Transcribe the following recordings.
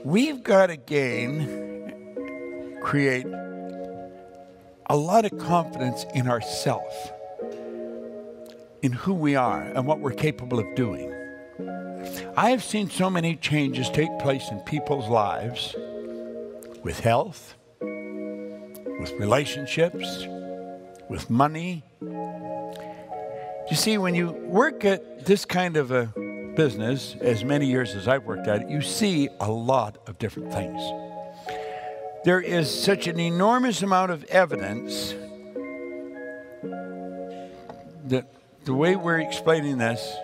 we've got to create a lot of confidence in ourselves, in who we are and what we're capable of doing. I have seen so many changes take place in people's lives with health, with relationships, with money. You see, when you work at this kind of a business, as many years as I've worked at it, you see a lot of different things. There is such an enormous amount of evidence that the way we're explaining this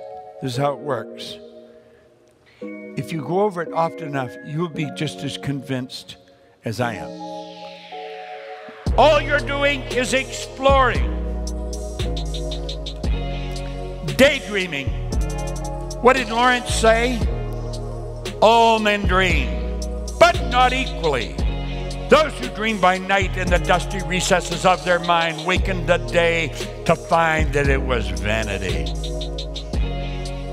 is how it works. If you go over it often enough, you'll be just as convinced as I am. All you're doing is exploring, daydreaming. What did Lawrence say? All men dream, but not equally. Those who dream by night in the dusty recesses of their mind waken the day to find that it was vanity.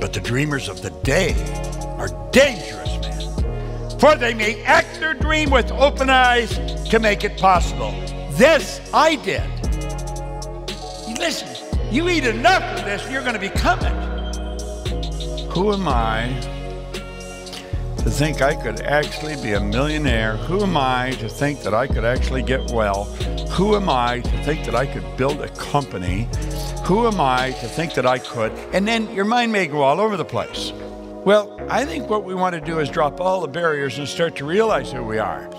But the dreamers of the day are dangerous men, for they may act their dream with open eyes to make it possible. This I did. Listen, you eat enough of this and you're going to become it. Who am I to think I could actually be a millionaire? Who am I to think that I could actually get well? Who am I to think that I could build a company? Who am I to think that I could? And then your mind may go all over the place. Well, I think what we want to do is drop all the barriers and start to realize who we are.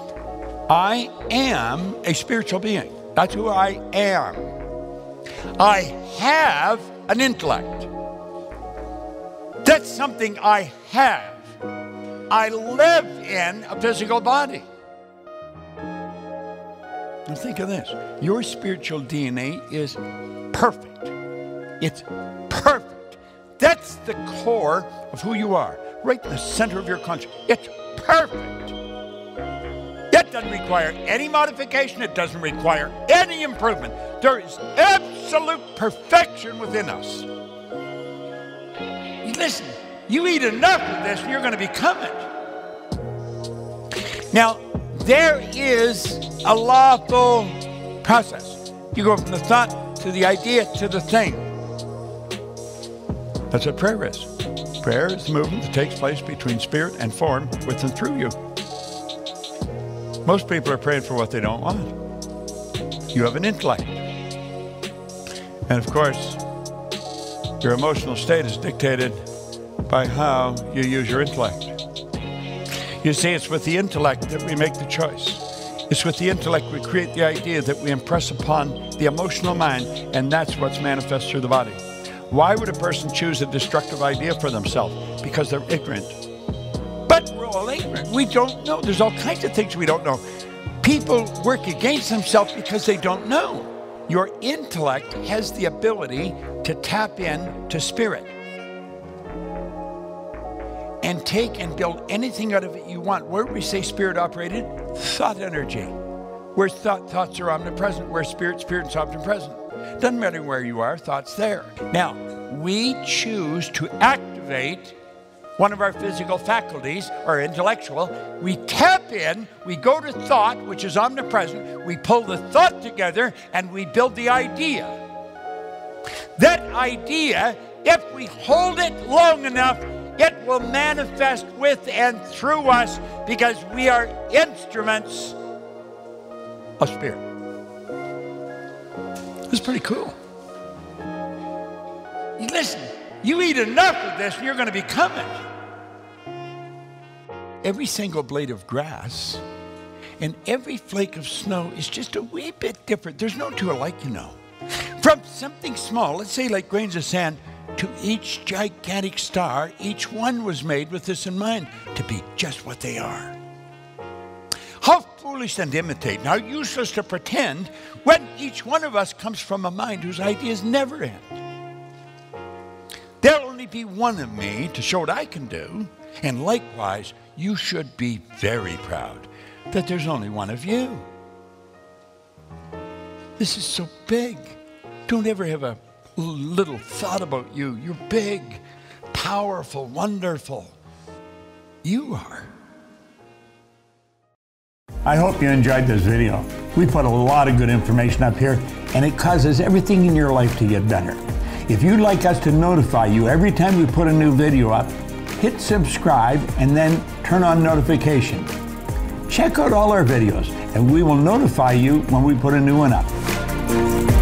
I am a spiritual being. That's who I am. I have an intellect. That's something I have. I live in a physical body. Now think of this. Your spiritual DNA is perfect. It's perfect. That's the core of who you are, right in the center of your conscience. It's perfect. It doesn't require any modification. It doesn't require any improvement. There is absolute perfection within us. Listen, you eat enough of this and you're going to become it. Now, there is a lawful process. You go from the thought to the idea to the thing. That's what prayer is. Prayer is the movement that takes place between spirit and form with and through you. Most people are praying for what they don't want. You have an intellect. And of course, your emotional state is dictated by how you use your intellect. You see, it's with the intellect that we make the choice. It's with the intellect we create the idea that we impress upon the emotional mind, and that's what's manifest through the body. Why would a person choose a destructive idea for themselves? Because they're ignorant. But we're all ignorant. We don't know. There's all kinds of things we don't know. People work against themselves because they don't know. Your intellect has the ability to tap in to spirit and take and build anything out of it you want. Where we say spirit operated? Thought energy. Where thoughts are omnipresent, where spirit's omnipresent. Doesn't matter where you are, thought's there. Now, we choose to activate one of our physical faculties, or intellectual. We tap in, we go to thought, which is omnipresent, we pull the thought together, and we build the idea. That idea, if we hold it long enough, it will manifest with and through us because we are instruments of spirit. It's pretty cool. Listen, you eat enough of this and you're going to become it. Every single blade of grass and every flake of snow is just a wee bit different. There's no two alike, you know. From something small, let's say like grains of sand, to each gigantic star, each one was made with this in mind, to be just what they are. How foolish then to imitate, and how useless to pretend when each one of us comes from a mind whose ideas never end. There'll only be one of me to show what I can do, and likewise, you should be very proud that there's only one of you. This is so big. Don't ever have a little thought about you. You're big, powerful, wonderful. You are. I hope you enjoyed this video. We put a lot of good information up here, and it causes everything in your life to get better. If you'd like us to notify you every time we put a new video up, hit subscribe and then turn on notification. Check out all our videos, and we will notify you when we put a new one up.